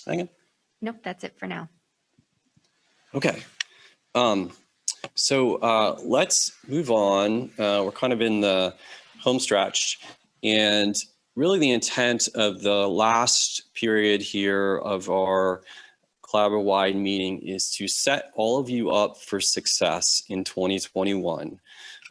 else, Megan? Nope, that's it for now. Okay. Let's move on. We're kind of in the home stretch, and really the intent of the last period here of our collaborative-wide meeting is to set all of you up for success in 2021.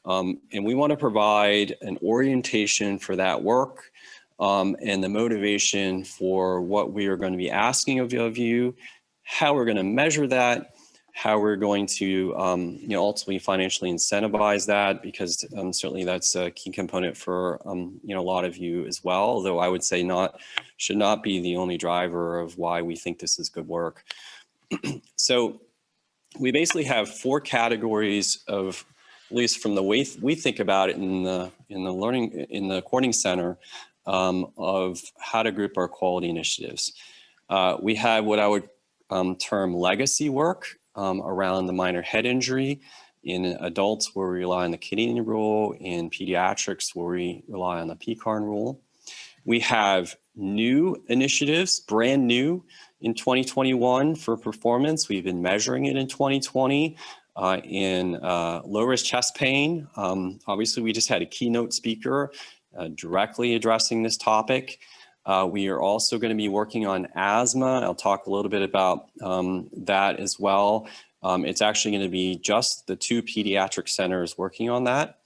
And we want to provide an orientation for that work and the motivation for what we are going to be asking of you, how we're going to measure that, how we're going to ultimately financially incentivize that, because certainly that's a key component for a lot of you as well, although I would say should not be the only driver of why we think this is good work. So we basically have 4 categories of, at least from the way we think about it in the Corning Center, of how to group our quality initiatives. We have what I would term legacy work around the minor head injury. In adults, where we rely on the Canadian rule. In pediatrics, where we rely on the PCARN rule. We have new initiatives, brand new in 2021 for performance. We've been measuring it in 2020 in low-risk chest pain. Obviously, we just had a keynote speaker directly addressing this topic. We are also going to be working on asthma. I'll talk a little bit about that as well. It's actually going to be just the 2 pediatric centers working on that.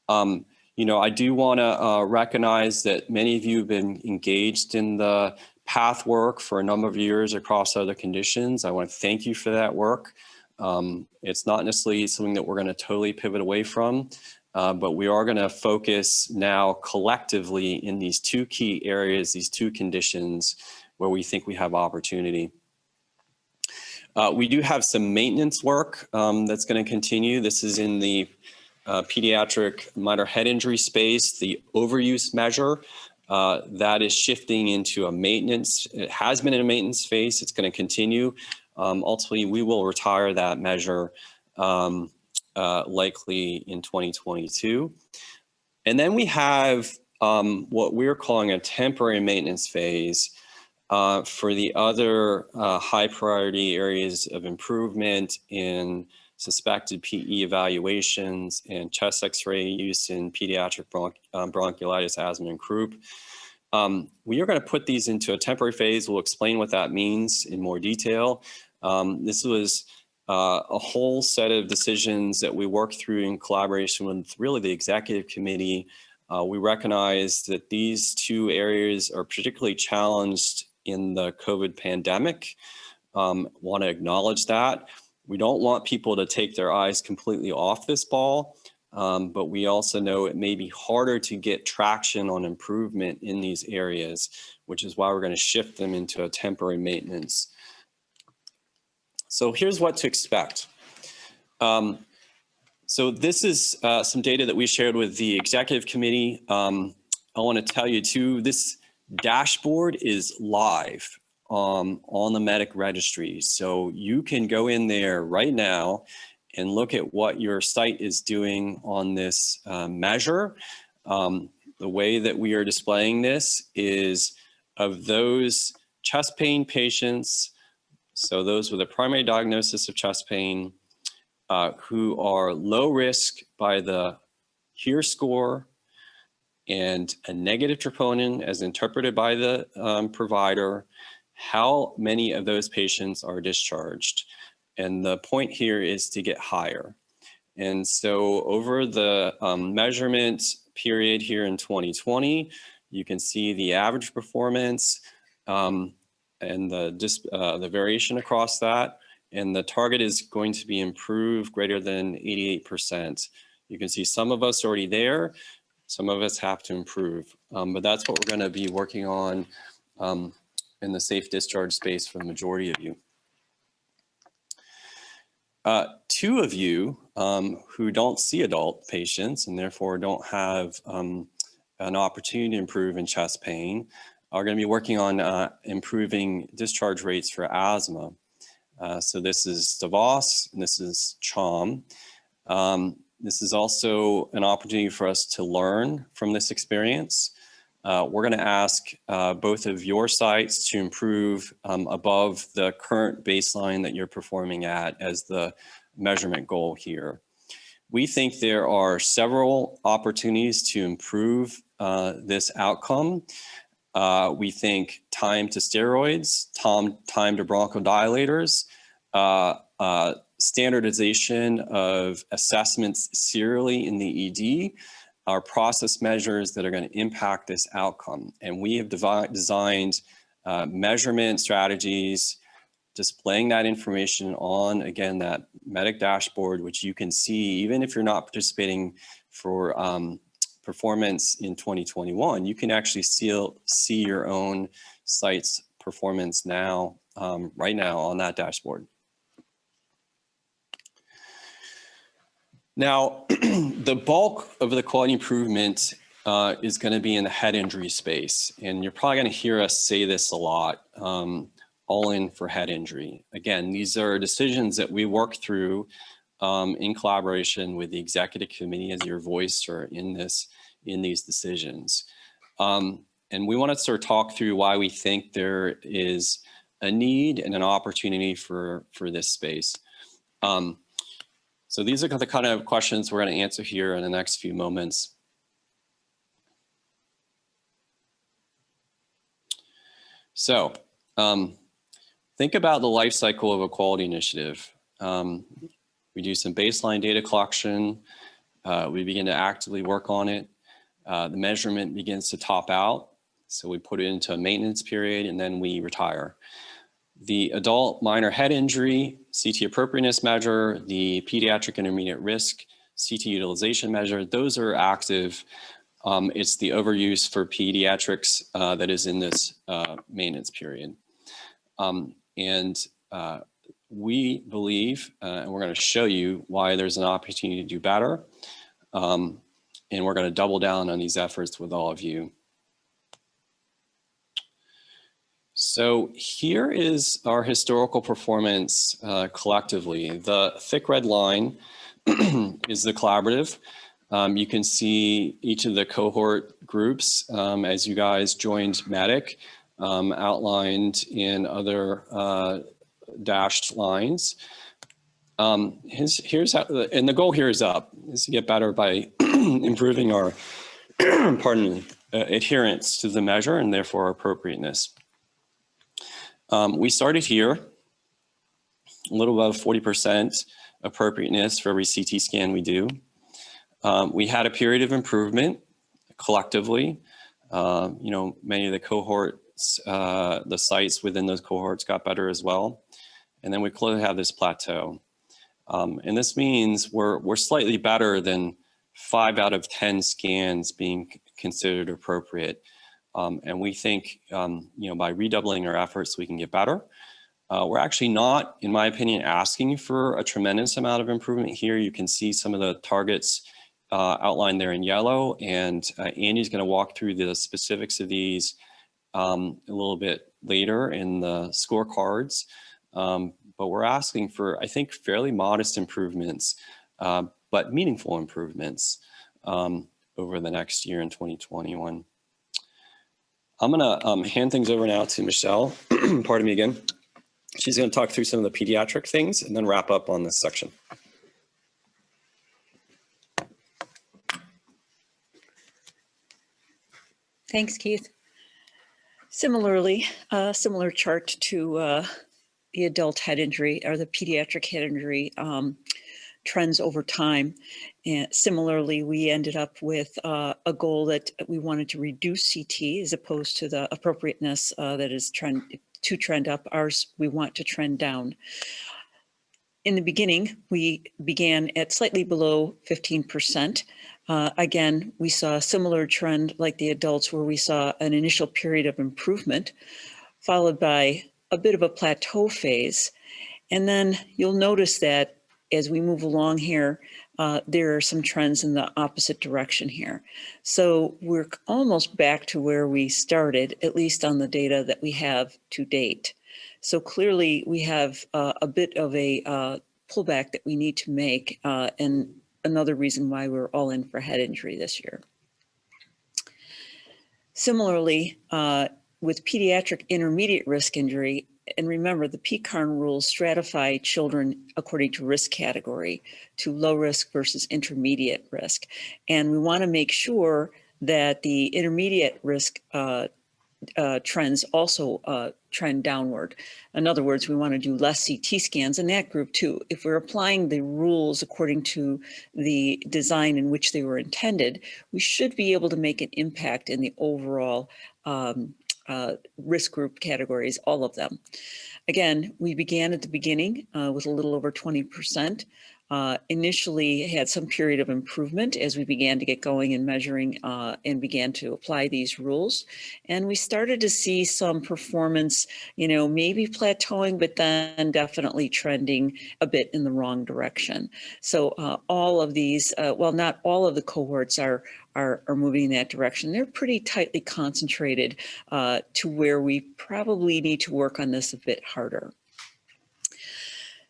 I do want to recognize that many of you have been engaged in the path work for a number of years across other conditions. I want to thank you for that work. It's not necessarily something that we're going to totally pivot away from. But we are going to focus now collectively in these 2 key areas, these 2 conditions where we think we have opportunity. We do have some maintenance work that's going to continue. This is in the pediatric minor head injury space, the overuse measure. That is shifting into a maintenance. It has been in a maintenance phase. It's going to continue. Ultimately, we will retire that measure likely in 2022. And then we have what we're calling a temporary maintenance phase for the other high priority areas of improvement in suspected PE evaluations and chest x-ray use in pediatric bronchiolitis, asthma, and croup. We are going to put these into a temporary phase. We'll explain what that means in more detail. This was a whole set of decisions that we worked through in collaboration with really the executive committee. We recognize that these 2 areas are particularly challenged in the COVID pandemic. Want to acknowledge that. We don't want people to take their eyes completely off this ball, but we also know it may be harder to get traction on improvement in these areas, which is why we're going to shift them into a temporary maintenance. So here's what to expect. So this is some data that we shared with the executive committee. I want to tell you too, this dashboard is live on the MEDIC registry. So you can go in there right now and look at what your site is doing on this measure. The way that we are displaying this is of those chest pain patients, so those with a primary diagnosis of chest pain who are low risk by the HERE score and a negative troponin as interpreted by the provider, how many of those patients are discharged. And the point here is to get higher. And so over the measurement period here in 2020, you can see the average performance and the variation across that. And the target is going to be improved greater than 88%. You can see some of us already there, some of us have to improve. But that's what we're going to be working on in the safe discharge space for the majority of you. 2 of you who don't see adult patients and therefore don't have an opportunity to improve in chest pain are going to be working on improving discharge rates for asthma. So this is DeVos and this is Chom. This is also an opportunity for us to learn from this experience. we're going to ask both of your sites to improve above the current baseline that you're performing at as the measurement goal here. We think there are several opportunities to improve this outcome. We think time to steroids, time to bronchodilators, standardization of assessments serially in the ED are process measures that are going to impact this outcome. And we have designed measurement strategies, displaying that information on, again, that medic dashboard, which you can see even if you're not participating for performance in 2021, you can actually see your own site's performance now, right now on that dashboard. Now, the bulk of the quality improvement is going to be in the head injury space. And you're probably going to hear us say this a lot, all in for head injury. Again, these are decisions that we work through in collaboration with the executive committee as your voice or in these decisions. And we want to sort of talk through why we think there is a need and an opportunity for this space. So these are the kind of questions we're going to answer here in the next few moments. So think about the life cycle of a quality initiative. We do some baseline data collection. We begin to actively work on it. The measurement begins to top out. So we put it into a maintenance period and then we retire. The adult minor head injury CT appropriateness measure, the pediatric intermediate risk CT utilization measure, those are active. It's the overuse for pediatrics that is in this maintenance period. We believe, and we're going to show you why there's an opportunity to do better. And we're going to double down on these efforts with all of you. So here is our historical performance collectively. The thick red line is the collaborative. You can see each of the cohort groups as you guys joined MEDIC, outlined in other dashed lines. Here's how, and the goal here is up, is to get better by improving our, pardon me, adherence to the measure and therefore appropriateness. We started here, a little above 40% appropriateness for every CT scan we do. We had a period of improvement collectively. Many of the cohorts, the sites within those cohorts got better as well. And then we clearly have this plateau. And this means we're slightly better than 5 out of 10 scans being considered appropriate. And we think, by redoubling our efforts, we can get better. We're actually not, in my opinion, asking for a tremendous amount of improvement here. You can see some of the targets outlined there in yellow, and Andy's going to walk through the specifics of these a little bit later in the scorecards. But we're asking for, I think, fairly modest improvements, but meaningful improvements over the next year in 2021. I'm going to hand things over now to Michelle. Pardon me again. She's going to talk through some of the pediatric things and then wrap up on this section. Thanks, Keith. Similarly, similar chart to the adult head injury or the pediatric head injury trends over time. And similarly, we ended up with a goal that we wanted to reduce CT as opposed to the appropriateness that is to trend up. Ours, we want to trend down. In the beginning, we began at slightly below 15%. Again, we saw a similar trend like the adults where we saw an initial period of improvement, followed by a bit of a plateau phase. And then you'll notice that as we move along here, there are some trends in the opposite direction here. So we're almost back to where we started, at least on the data that we have to date. So clearly we have a bit of a pullback that we need to make, and another reason why we're all in for head injury this year. Similarly, with pediatric intermediate risk injury, and remember the PCARN rules stratify children according to risk category to low risk versus intermediate risk. And we want to make sure that the intermediate risk trends also trend downward. In other words, we want to do less CT scans in that group too. If we're applying the rules according to the design in which they were intended, we should be able to make an impact in the overall risk group categories, all of them. Again, we began at the beginning with a little over 20%. Initially had some period of improvement as we began to get going and measuring and began to apply these rules. And we started to see some performance, maybe plateauing, but then definitely trending a bit in the wrong direction. So all of these, well, not all of the cohorts are moving in that direction. They're pretty tightly concentrated to where we probably need to work on this a bit harder.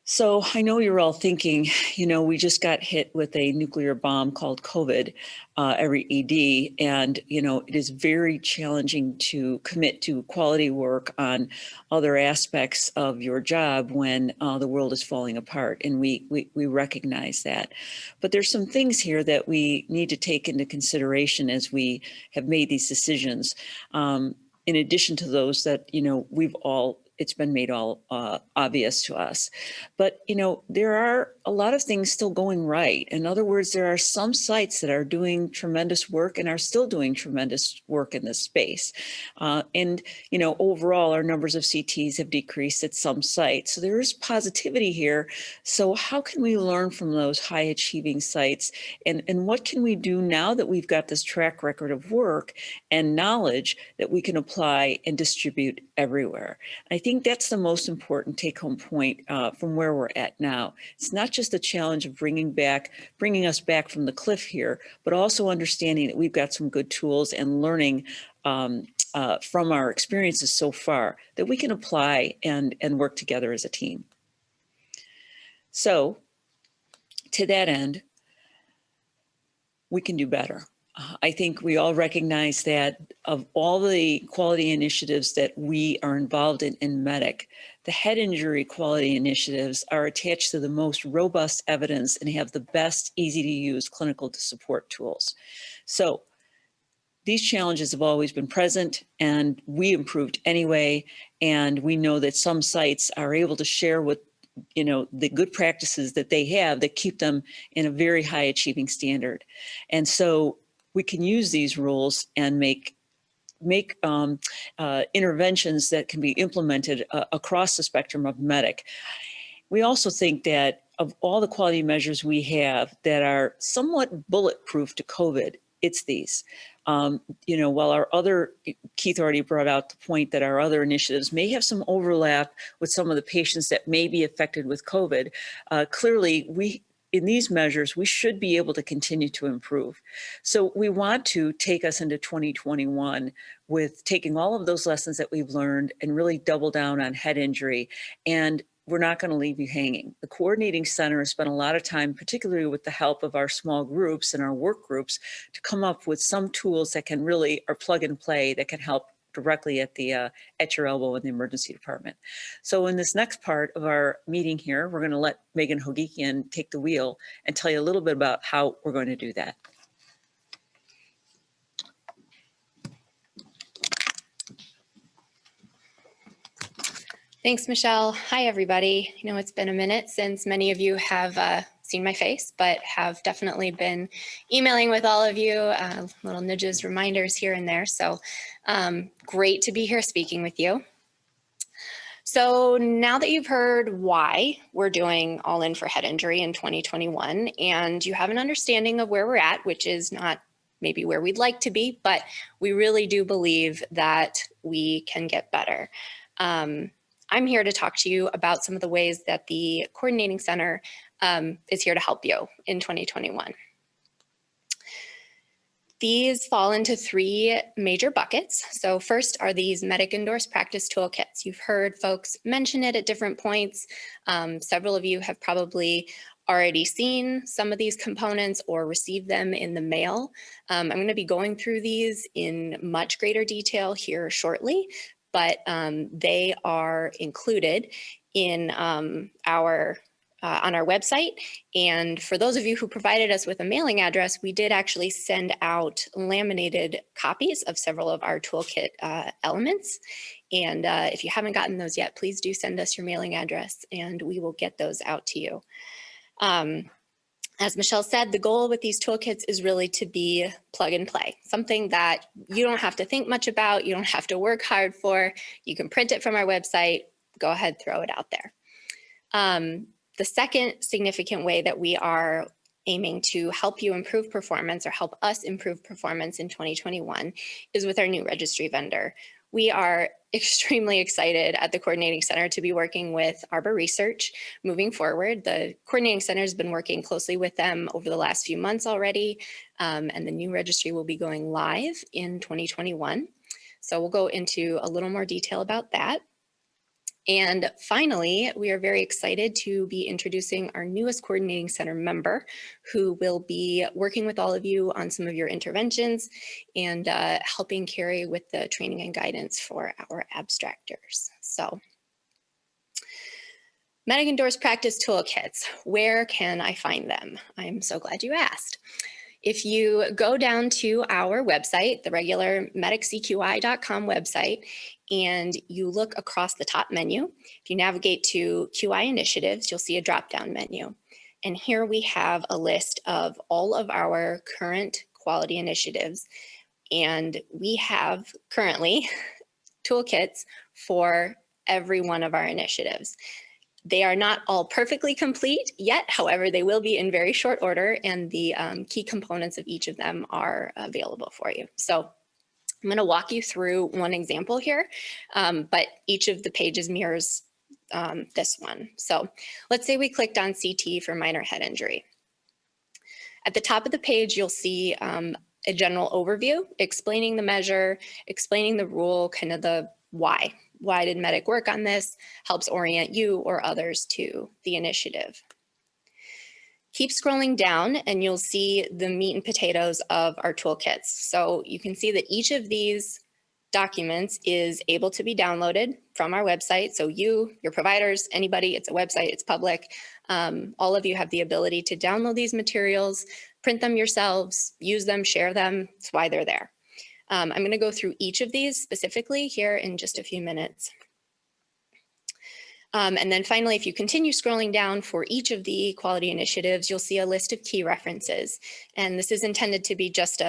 So I know you're all thinking, we just got hit with a nuclear bomb called COVID, every ED, and, it is very challenging to commit to quality work on other aspects of your job when the world is falling apart, and we recognize that. But there's some things here that we need to take into consideration as we have made these decisions, in addition to those that, it's been made all obvious to us. But, there are a lot of things still going right. In other words, there are some sites that are doing tremendous work and are still doing tremendous work in this space. And, overall, our numbers of CTs have decreased at some sites. So there is positivity here. So how can we learn from those high achieving sites? And what can we do now that we've got this track record of work and knowledge that we can apply and distribute everywhere? I think that's the most important take-home point from where we're at now. It's not just a challenge of bringing us back from the cliff here, but also understanding that we've got some good tools and learning from our experiences so far that we can apply and work together as a team. So to that end, we can do better. I think we all recognize that of all the quality initiatives that we are involved in MEDIC, the head injury quality initiatives are attached to the most robust evidence and have the best easy to use clinical support tools. So these challenges have always been present and we improved anyway. And we know that some sites are able to share with the good practices that they have that keep them in a very high achieving standard. And so we can use these rules and make interventions that can be implemented across the spectrum of MEDIC. We also think that of all the quality measures we have that are somewhat bulletproof to COVID, it's these. While our other, Keith already brought out the point that our other initiatives may have some overlap with some of the patients that may be affected with COVID, clearly in these measures, we should be able to continue to improve. So we want to take us into 2021 with taking all of those lessons that we've learned and really double down on head injury. And we're not going to leave you hanging. The coordinating center has spent a lot of time, particularly with the help of our small groups and our work groups, to come up with some tools that can really are plug and play that can help directly at your elbow in the emergency department. So in this next part of our meeting here, we're going to let Megan Hogikian take the wheel and tell you a little bit about how we're going to do that. Thanks, Michelle. Hi, everybody. It's been a minute since many of you have seen my face, but have definitely been emailing with all of you, little nudges, reminders here and there. So great to be here speaking with you. So now that you've heard why we're doing All In for Head Injury in 2021, and you have an understanding of where we're at, which is not maybe where we'd like to be, but we really do believe that we can get better. I'm here to talk to you about some of the ways that the Coordinating Center is here to help you in 2021. These fall into three major buckets. So first are these MEDIC Endorsed-practice toolkits. You've heard folks mention it at different points. Several of you have probably already seen some of these components or received them in the mail, I'm going to be going through these in much greater detail here shortly, but they are included in on our website. And for those of you who provided us with a mailing address, we did actually send out laminated copies of several of our toolkit elements. And if you haven't gotten those yet, please do send us your mailing address and we will get those out to you. As Michelle said, the goal with these toolkits is really to be plug and play, something that you don't have to think much about, you don't have to work hard for. You can print it from our website, go ahead, throw it out there. The second significant way that we are aiming to help you improve performance or help us improve performance in 2021 is with our new registry vendor. We are extremely excited at the Coordinating Center to be working with Arbor Research moving forward. The Coordinating Center has been working closely with them over the last few months already, and the new registry will be going live in 2021. So we'll go into a little more detail about that. And finally, we are very excited to be introducing our newest Coordinating Center member who will be working with all of you on some of your interventions and helping carry with the training and guidance for our abstractors. So, Medic Endorsed-practice toolkits, where can I find them? I'm so glad you asked. If you go down to our website, the regular mediccqi.com website, and you look across the top menu, if you navigate to QI initiatives, you'll see a drop-down menu. And here we have a list of all of our current quality initiatives. And we have currently toolkits for every one of our initiatives. They are not all perfectly complete yet, however, they will be in very short order and the key components of each of them are available for you. So I'm going to walk you through one example here, but each of the pages mirrors this one. So let's say we clicked on CT for minor head injury. At the top of the page, you'll see a general overview explaining the measure, explaining the rule, kind of the why. Why did Medic work on this? Helps orient you or others to the initiative. Keep scrolling down and you'll see the meat and potatoes of our toolkits. So you can see that each of these documents is able to be downloaded from our website. So you, your providers, anybody, it's a website, it's public. All of you have the ability to download these materials, print them yourselves, use them, share them. That's why they're there. I'm going to go through each of these specifically here in just a few minutes. And then finally, if you continue scrolling down for each of the quality initiatives, you'll see a list of key references. And this is intended to be just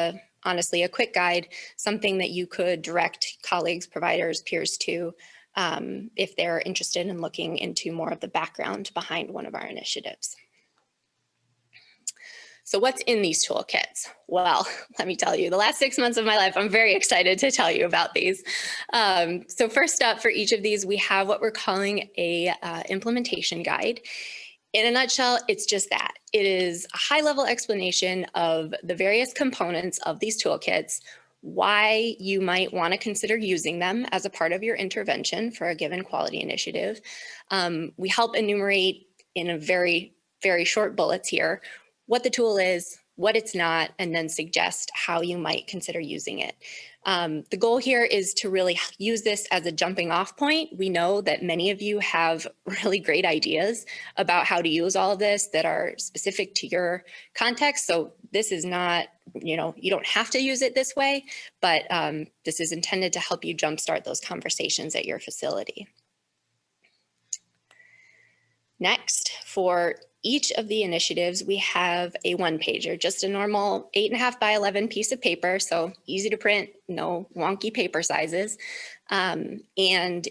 honestly, a quick guide, something that you could direct colleagues, providers, peers to if they're interested in looking into more of the background behind one of our initiatives. So what's in these toolkits? Well, let me tell you, the last 6 months of my life, I'm very excited to tell you about these. So first up, for each of these, we have what we're calling a implementation guide. In a nutshell, it's just that. It is a high-level explanation of the various components of these toolkits, why you might want to consider using them as a part of your intervention for a given quality initiative. We help enumerate in a very, very short bullets here what the tool is, what it's not, and then suggest how you might consider using it. The goal here is to really use this as a jumping off point. We know that many of you have really great ideas about how to use all of this that are specific to your context. So this is not, you don't have to use it this way, but this is intended to help you jumpstart those conversations at your facility. Next, for each of the initiatives, we have a one-pager, just a normal 8.5 by 11 piece of paper, so easy to print, no wonky paper sizes. And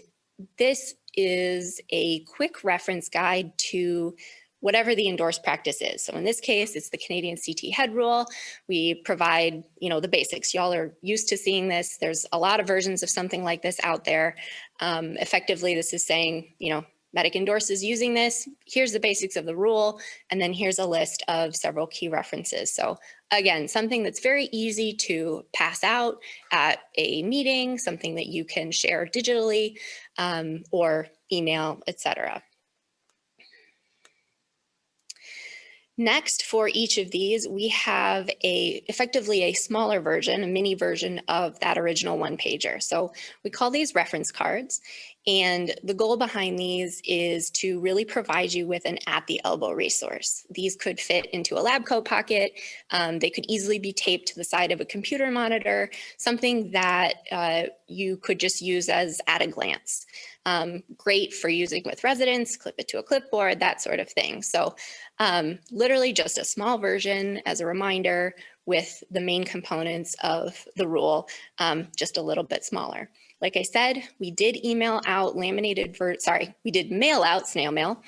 this is a quick reference guide to whatever the endorsed practice is. So in this case, it's the Canadian CT head rule. We provide, the basics. Y'all are used to seeing this. There's a lot of versions of something like this out there. Effectively, this is saying, Medic endorses using this, here's the basics of the rule, and then here's a list of several key references. So again, something that's very easy to pass out at a meeting, something that you can share digitally or email, etc. Next, for each of these, we have effectively a smaller version, a mini version of that original one-pager. So we call these reference cards. And the goal behind these is to really provide you with an at-the-elbow resource. These could fit into a lab coat pocket. They could easily be taped to the side of a computer monitor, something that you could just use as at a glance. Great for using with residents, clip it to a clipboard, that sort of thing. So literally just a small version as a reminder with the main components of the rule, just a little bit smaller. Like I said, we did email out we did mail out, snail mail,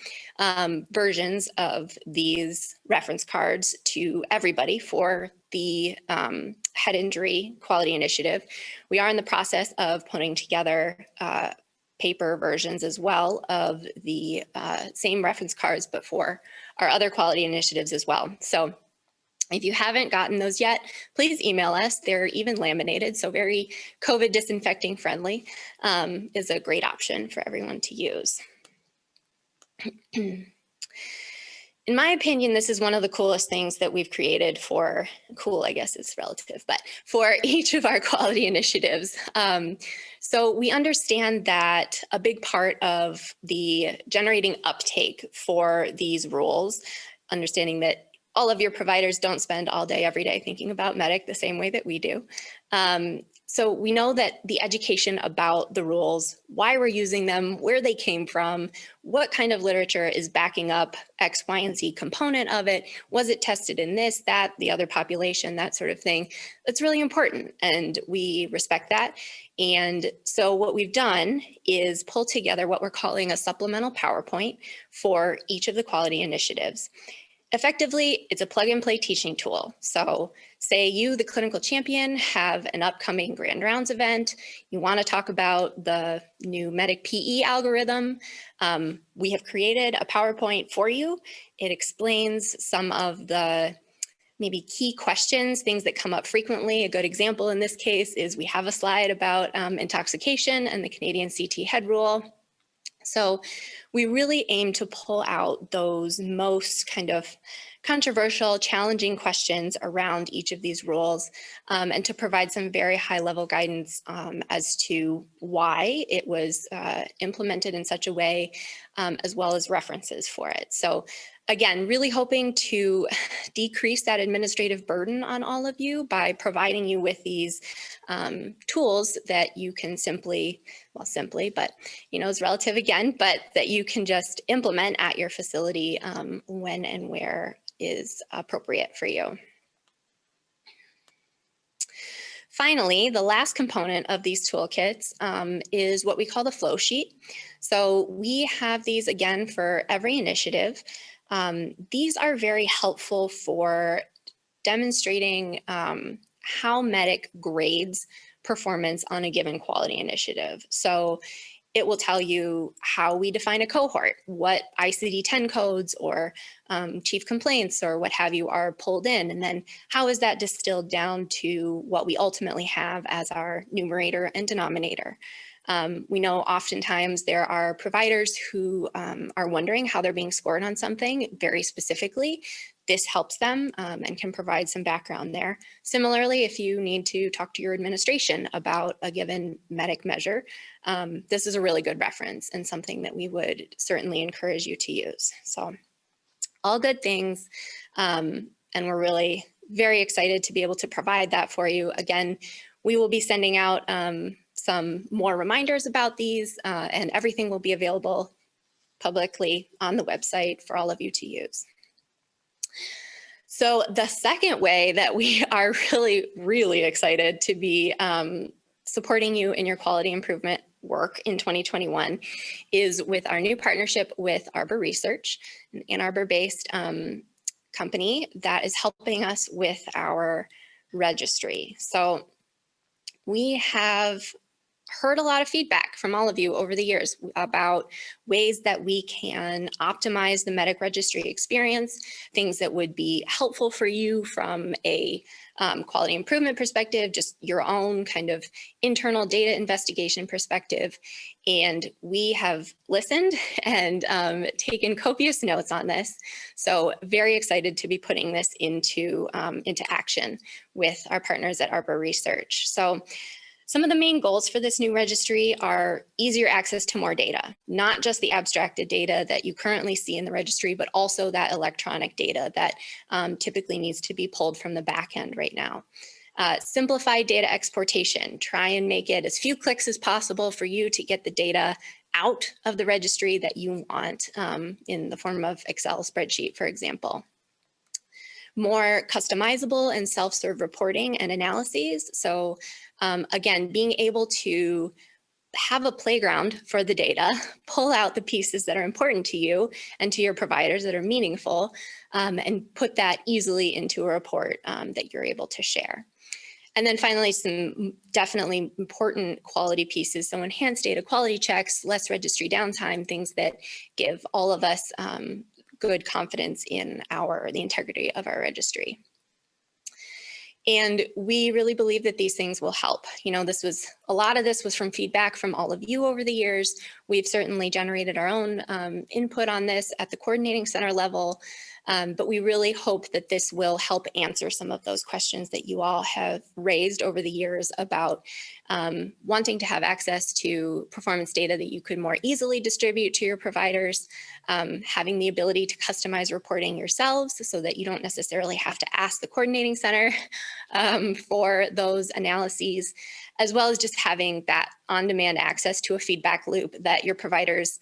versions of these reference cards to everybody for the head injury quality initiative. We are in the process of putting together paper versions as well of the same reference cards, but for our other quality initiatives as well. So if you haven't gotten those yet, please email us. They're even laminated, so very COVID disinfecting friendly, is a great option for everyone to use. In my opinion, this is one of the coolest things that we've created for, cool, I guess it's relative, but for each of our quality initiatives. So we understand that a big part of the generating uptake for these rules, understanding that all of your providers don't spend all day, every day thinking about MEDIC the same way that we do. So we know that the education about the rules, why we're using them, where they came from, what kind of literature is backing up X, Y, and Z component of it, was it tested in this, that, the other population, that sort of thing. That's really important, and we respect that. And so what we've done is pull together what we're calling a supplemental PowerPoint for each of the quality initiatives. Effectively, it's a plug and play teaching tool. So say you, the clinical champion, have an upcoming Grand Rounds event. You want to talk about the new MEDIC PE algorithm. We have created a PowerPoint for you. It explains some of the maybe key questions, things that come up frequently. A good example in this case is we have a slide about intoxication and the Canadian CT head rule. So we really aim to pull out those most kind of controversial, challenging questions around each of these rules, and to provide some very high level guidance as to why it was implemented in such a way, as well as references for it. So again, really hoping to decrease that administrative burden on all of you by providing you with these tools that you can simply, but it's relative again, but that you can just implement at your facility when and where is appropriate for you. Finally, the last component of these toolkits is what we call the flow sheet. So we have these again for every initiative. These are very helpful for demonstrating how MEDIC grades performance on a given quality initiative. So it will tell you how we define a cohort, what ICD-10 codes or chief complaints or what have you are pulled in, and then how is that distilled down to what we ultimately have as our numerator and denominator. We know oftentimes there are providers who are wondering how they're being scored on something very specifically. This helps them and can provide some background there. Similarly, if you need to talk to your administration about a given MEDIC measure, this is a really good reference and something that we would certainly encourage you to use. So all good things, and we're really very excited to be able to provide that for you. Again, we will be sending out some more reminders about these, and everything will be available publicly on the website for all of you to use. So the second way that we are really, really excited to be supporting you in your quality improvement work in 2021 is with our new partnership with Arbor Research, an Ann Arbor-based company that is helping us with our registry. So we have heard a lot of feedback from all of you over the years about ways that we can optimize the MEDDIC registry experience, things that would be helpful for you from a quality improvement perspective, just your own kind of internal data investigation perspective. And we have listened and taken copious notes on this. So very excited to be putting this into action with our partners at Arbor Research. So some of the main goals for this new registry are easier access to more data, not just the abstracted data that you currently see in the registry, but also that electronic data that typically needs to be pulled from the back end right now. Simplified data exportation, try and make it as few clicks as possible for you to get the data out of the registry that you want in the form of Excel spreadsheet, for example. More customizable and self-serve reporting and analyses. So again, being able to have a playground for the data, pull out the pieces that are important to you and to your providers that are meaningful, and put that easily into a report that you're able to share. And then finally, some definitely important quality pieces. So enhanced data quality checks, less registry downtime, things that give all of us good confidence in the integrity of our registry. And we really believe that these things will help. You know, a lot of this was from feedback from all of you over the years. We've certainly generated our own input on this at the coordinating center level. But we really hope that this will help answer some of those questions that you all have raised over the years about wanting to have access to performance data that you could more easily distribute to your providers, having the ability to customize reporting yourselves so that you don't necessarily have to ask the coordinating center for those analyses, as well as just having that on-demand access to a feedback loop that your providers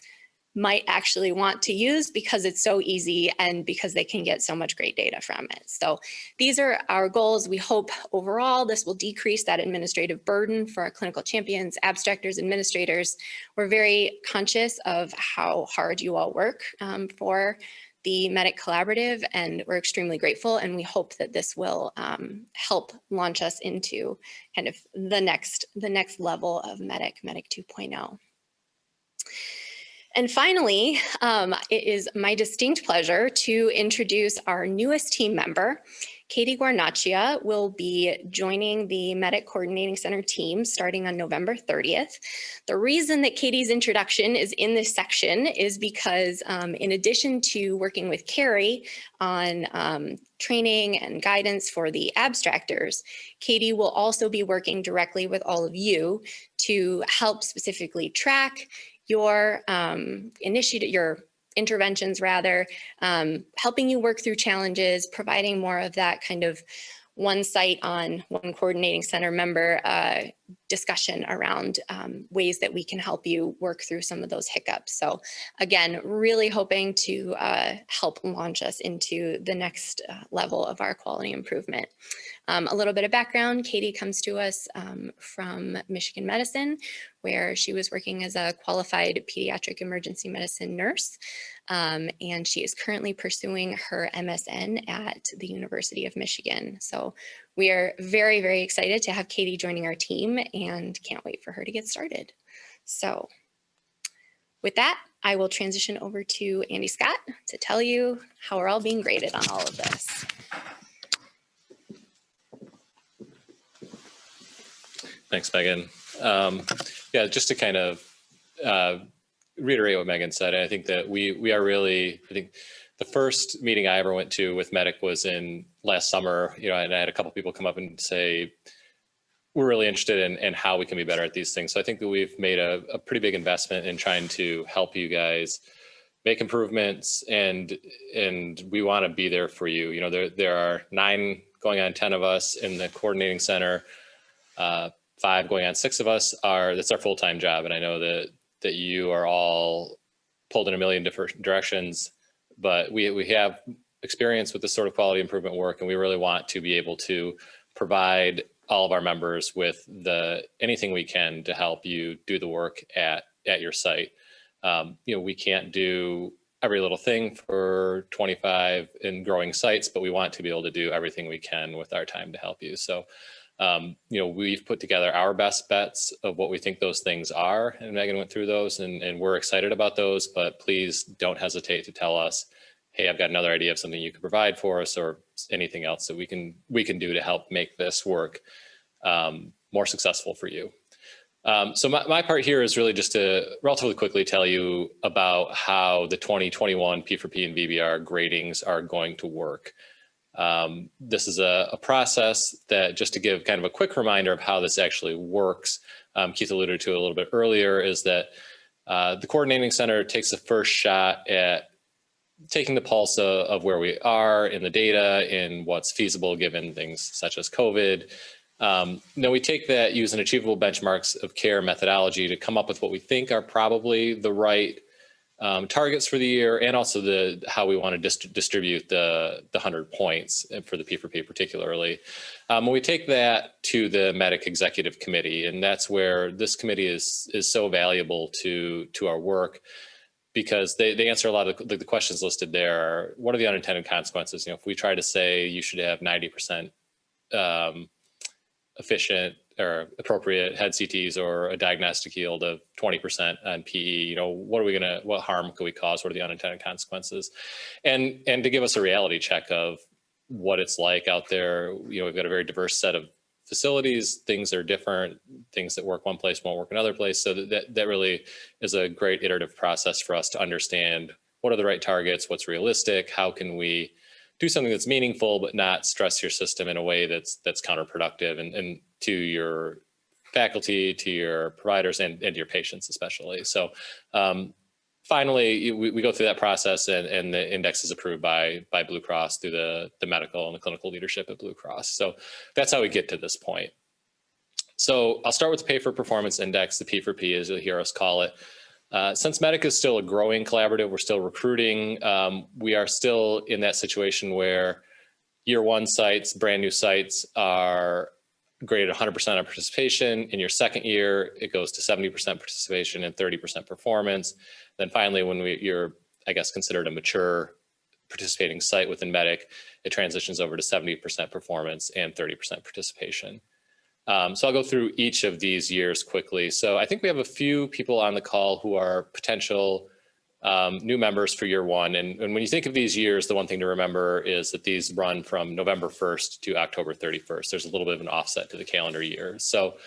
might actually want to use because it's so easy and because they can get so much great data from it. So these are our goals. We hope overall this will decrease that administrative burden for our clinical champions, abstractors, administrators. We're very conscious of how hard you all work for the MEDDIC Collaborative, and we're extremely grateful, and we hope that this will help launch us into kind of the next level of MEDDIC 2.0. And finally, it is my distinct pleasure to introduce our newest team member. Katie Guarnaccia will be joining the MEDDIC Coordinating Center team starting on November 30th. The reason that Katie's introduction is in this section is because in addition to working with Carrie on training and guidance for the abstractors, Katie will also be working directly with all of you to help specifically track your your interventions rather, helping you work through challenges, providing more of that kind of one site on one coordinating center member discussion around ways that we can help you work through some of those hiccups. So again, really hoping to help launch us into the next level of our quality improvement. A little bit of background, Katie comes to us from Michigan Medicine, where she was working as a qualified pediatric emergency medicine nurse. And she is currently pursuing her MSN at the University of Michigan. So we are very, very excited to have Katie joining our team and can't wait for her to get started. So with that, I will transition over to Andy Scott to tell you how we're all being graded on all of this. Thanks, Megan. Yeah, just to kind of reiterate what Megan said, I think that we are really, I think the first meeting I ever went to with MEDDIC was in last summer, and I had a couple people come up and say, we're really interested in how we can be better at these things. So I think that we've made a pretty big investment in trying to help you guys make improvements, and we want to be there for you. There are 9 going on 10 of us in the coordinating center. 5 going on 6 of us that's our full-time job. And I know that you are all pulled in a million different directions, but we have experience with this sort of quality improvement work, and we really want to be able to provide all of our members with anything we can to help you do the work at your site. We can't do every little thing for 25 and growing sites, but we want to be able to do everything we can with our time to help you. So We've put together our best bets of what we think those things are, and Megan went through those, and we're excited about those, but please don't hesitate to tell us, hey, I've got another idea of something you could provide for us, or anything else that we can do to help make this work more successful for you. So my part here is really just to relatively quickly tell you about how the 2021 P4P and VBR gradings are going to work. This is a process that, just to give kind of a quick reminder of how this actually works, Keith alluded to a little bit earlier, is that the coordinating center takes the first shot at taking the pulse of where we are in the data and what's feasible given things such as COVID. Then we take that using achievable benchmarks of care methodology to come up with what we think are probably the right targets for the year, and also how we want to distribute the 100 points for the P4P particularly. When we take that to the MEDIC Executive Committee, and that's where this committee is so valuable to our work, because they answer a lot of the questions listed there. What are the unintended consequences? If we try to say you should have 90% efficient or appropriate head CTs, or a diagnostic yield of 20% on PE, what harm could we cause? What are the unintended consequences? And to give us a reality check of what it's like out there. We've got a very diverse set of facilities. Things are different. Things that work one place won't work another place. So that really is a great iterative process for us to understand what are the right targets, what's realistic, how can we do something that's meaningful but not stress your system in a way that's counterproductive, and to your faculty, to your providers, and your patients especially. So finally, we go through that process, and the index is approved by Blue Cross through the medical and the clinical leadership at Blue Cross. So that's how we get to this point. So I'll start with the Pay for Performance Index, the P4P, as you'll hear us call it. Since MEDIC is still a growing collaborative, we're still recruiting. We are still in that situation where year one sites, brand new sites, are graded 100% on participation. In your second year, it goes to 70% participation and 30% performance. Then finally, when you're, considered a mature participating site within MEDIC, it transitions over to 70% performance and 30% participation. So I'll go through each of these years quickly. So I think we have a few people on the call who are potential new members for year one. And when you think of these years, the one thing to remember is that these run from November 1st to October 31st. There's a little bit of an offset to the calendar year. So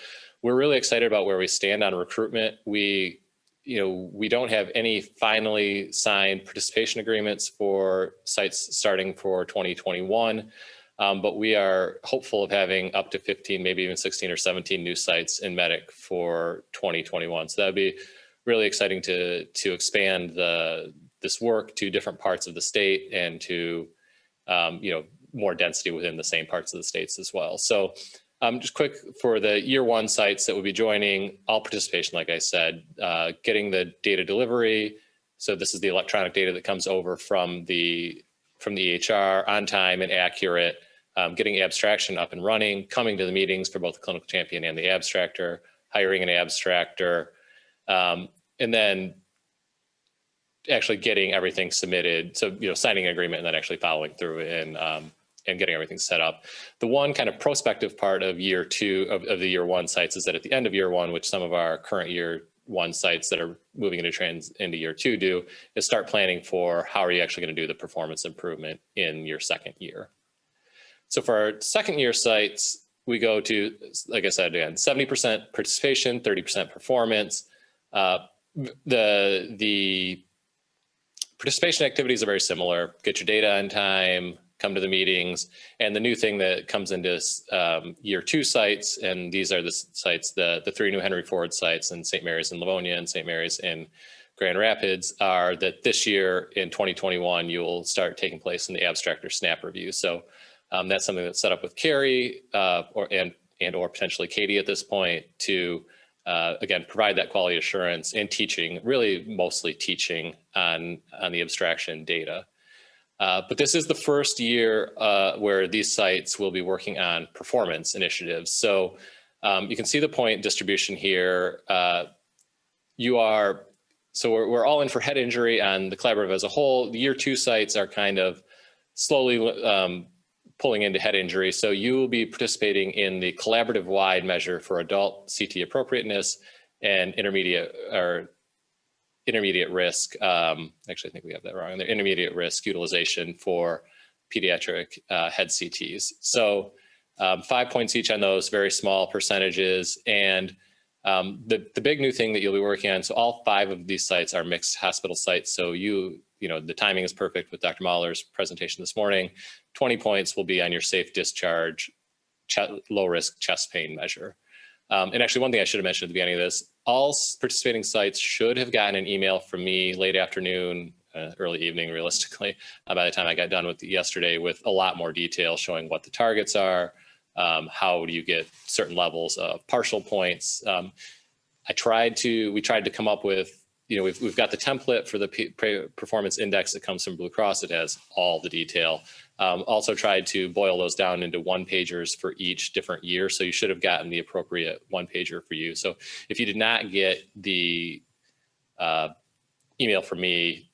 we're really excited about where we stand on recruitment. We don't have any finally signed participation agreements for sites starting for 2021. But we are hopeful of having up to 15, maybe even 16 or 17 new sites in MEDIC for 2021. So that would be really exciting to expand this work to different parts of the state, and to more density within the same parts of the states as well. So just quick for the year one sites that will be joining, all participation, like I said, getting the data delivery. So this is the electronic data that comes over from the EHR on time and accurate, getting abstraction up and running, coming to the meetings for both the clinical champion and the abstractor, hiring an abstractor, and then actually getting everything submitted. So, signing an agreement and then actually following through and getting everything set up. The one kind of prospective part of year two of the year one sites is that at the end of year one, which some of our current year one sites that are moving into year two do, is start planning for how are you actually going to do the performance improvement in your second year. So for our second year sites, we go to, like I said, again, 70% participation, 30% performance. The participation activities are very similar. Get your data on time, come to the meetings. And the new thing that comes into year two sites, and these are the sites, the three new Henry Ford sites in St. Mary's in Livonia and St. Mary's in Grand Rapids, are that this year in 2021, you'll start taking place in the abstractor snap review. So that's something that's set up with Carrie or potentially Katie at this point to, again, provide that quality assurance and teaching, really mostly teaching on the abstraction data. But this is the first year where these sites will be working on performance initiatives. So you can see the point distribution here. So we're all in for head injury on the collaborative as a whole. The year two sites are kind of slowly pulling into head injury. So you will be participating in the collaborative wide measure for adult CT appropriateness and intermediate risk. Actually, I think we have that wrong. The intermediate risk utilization for pediatric head CTs. So 5 points each on those, very small percentages. And the big new thing that you'll be working on, so all 5 of these sites are mixed hospital sites. So you know, the timing is perfect with Dr. Mahler's presentation this morning. 20 points will be on your safe discharge, low risk chest pain measure. And actually, one thing I should have mentioned at the beginning of this, all participating sites should have gotten an email from me late afternoon, early evening, realistically, by the time I got done with yesterday, with a lot more detail showing what the targets are, how do you get certain levels of partial points. We tried to come up with, you know, we've got the template for the performance index that comes from Blue Cross. It has all the detail. Also tried to boil those down into 1-pagers for each different year. So you should have gotten the appropriate 1-pager for you. So if you did not get the email from me,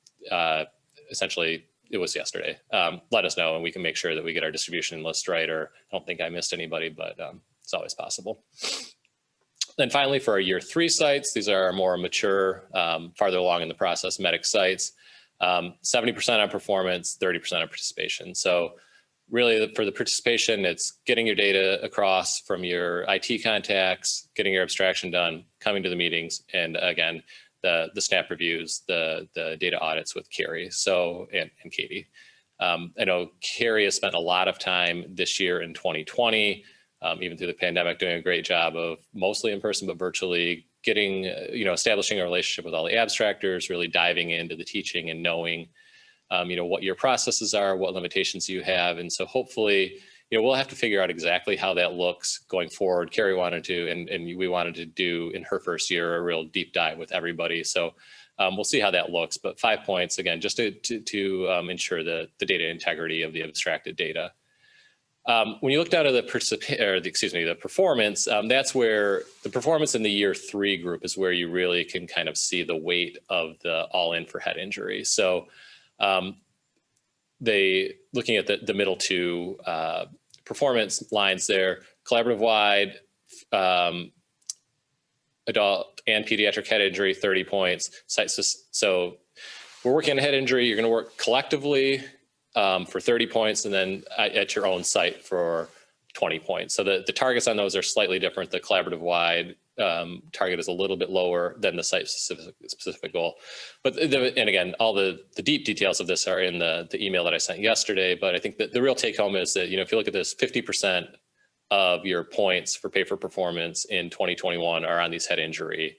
essentially it was yesterday, let us know and we can make sure that we get our distribution list right, or I don't think I missed anybody, but it's always possible. Then finally, for our year 3 sites, these are our more mature, farther along in the process, medic sites, 70% on performance, 30% on participation. So really for the participation, it's getting your data across from your IT contacts, getting your abstraction done, coming to the meetings, and again, the snap reviews, the data audits with Carrie and Katie. I know Carrie has spent a lot of time this year in 2020, even through the pandemic, doing a great job of mostly in person, but virtually getting, you know, establishing a relationship with all the abstractors, really diving into the teaching and knowing, you know, what your processes are, what limitations you have. And so hopefully, you know, we'll have to figure out exactly how that looks going forward. Carrie wanted to, and we wanted to do in her first year, a real deep dive with everybody. So we'll see how that looks, but 5 points, again, just to ensure the data integrity of the abstracted data. When you look down at the performance, that's where the performance in the year 3 group is where you really can kind of see the weight of the all in for head injury. So looking at the middle 2 performance lines there, collaborative wide, adult and pediatric head injury, 30 points. So we're working on head injury. You're going to work collectively for 30 points, and then at your own site for 20 points. So the targets on those are slightly different. The collaborative wide target is a little bit lower than the site specific goal. But and again, all the deep details of this are in the email that I sent yesterday. But I think that the real take home is that, you know, if you look at this, 50% of your points for pay for performance in 2021 are on these head injury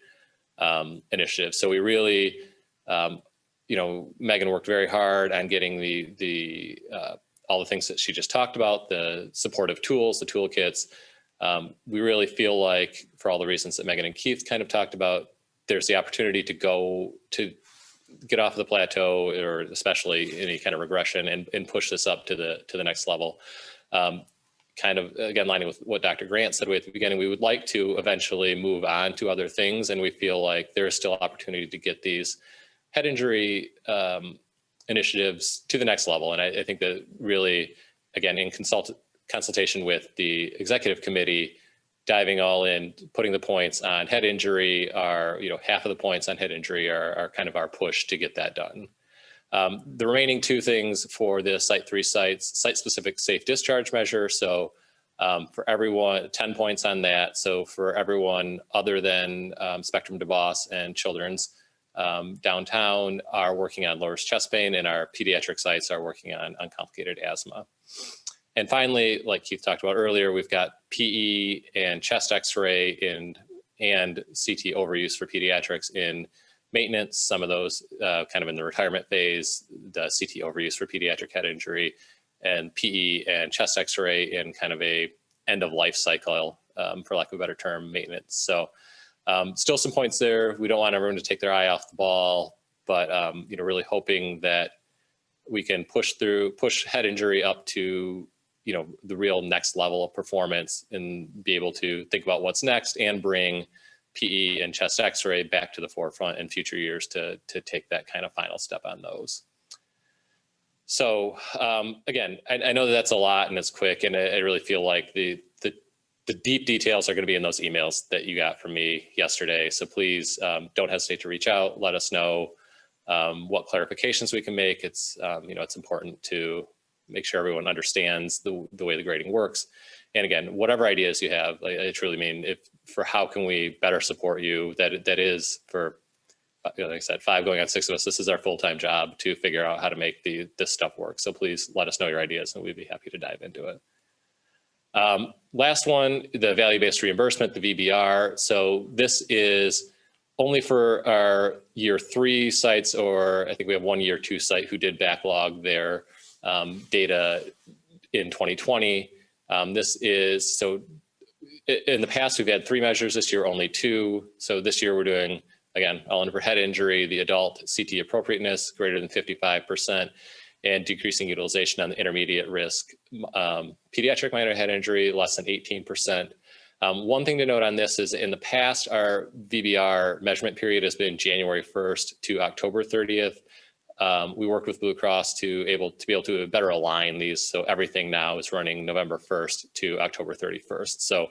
initiatives. So we really, you know, Megan worked very hard on getting all the things that she just talked about, the supportive tools, the toolkits. We really feel like, for all the reasons that Megan and Keith kind of talked about, there's the opportunity to get off the plateau, or especially any kind of regression, and push this up to the next level. Kind of, again, lining with what Dr. Grant said at the beginning, we would like to eventually move on to other things, and we feel like there is still opportunity to get these head injury initiatives to the next level. And I think that really, again, in consultation with the executive committee, diving all in, putting the points on head injury are, you know, half of the points on head injury are kind of our push to get that done. The remaining 2 things for the Site 3 sites, site-specific safe discharge measure. So for everyone, 10 points on that. So for everyone other than Spectrum DeVos and Children's, downtown are working on lower chest pain, and our pediatric sites are working on uncomplicated asthma. And finally, like Keith talked about earlier, we've got PE and chest x-ray and CT overuse for pediatrics in maintenance, some of those kind of in the retirement phase, the CT overuse for pediatric head injury, and PE and chest x-ray in kind of a end of life cycle, for lack of a better term, maintenance. So still some points there. We don't want everyone to take their eye off the ball, but you know, really hoping that we can push head injury up to, you know, the real next level of performance, and be able to think about what's next and bring PE and chest x-ray back to the forefront in future years to take that kind of final step on those. So again, I know that that's a lot and it's quick, and I really feel like the deep details are going to be in those emails that you got from me yesterday. So please don't hesitate to reach out. Let us know what clarifications we can make. It's it's important to make sure everyone understands the way the grading works. And again, whatever ideas you have, I truly mean, for how can we better support you, that is for, like I said, 5 going on 6 of us, this is our full-time job to figure out how to make this stuff work. So please let us know your ideas and we'd be happy to dive into it. Last one, the value-based reimbursement, the VBR. So this is only for our year 3 sites, or I think we have 1 year 2 site who did backlog their data in 2020. This is, so in the past, we've had 3 measures, this year only 2. So this year we're doing, again, all in for head injury, the adult CT appropriateness greater than 55%, and decreasing utilization on the intermediate risk. Pediatric minor head injury, less than 18%. One thing to note on this is in the past, our VBR measurement period has been January 1st to October 30th. We worked with Blue Cross to be able to better align these. So everything now is running November 1st to October 31st. So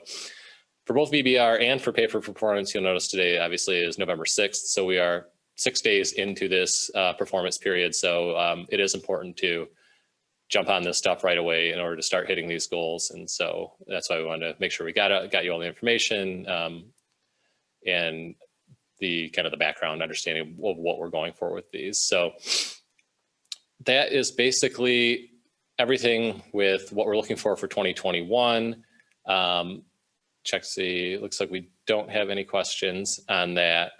for both VBR and for pay for performance, you'll notice today obviously is November 6th. So we are 6 days into this performance period. So it is important to jump on this stuff right away in order to start hitting these goals. And so that's why we wanted to make sure we got you all the information and the kind of the background understanding of what we're going for with these. So that is basically everything with what we're looking for 2021. Check to see, looks like we don't have any questions on that.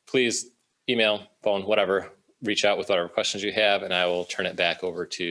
Please email, phone, whatever, reach out with whatever questions you have, and I will turn it back over to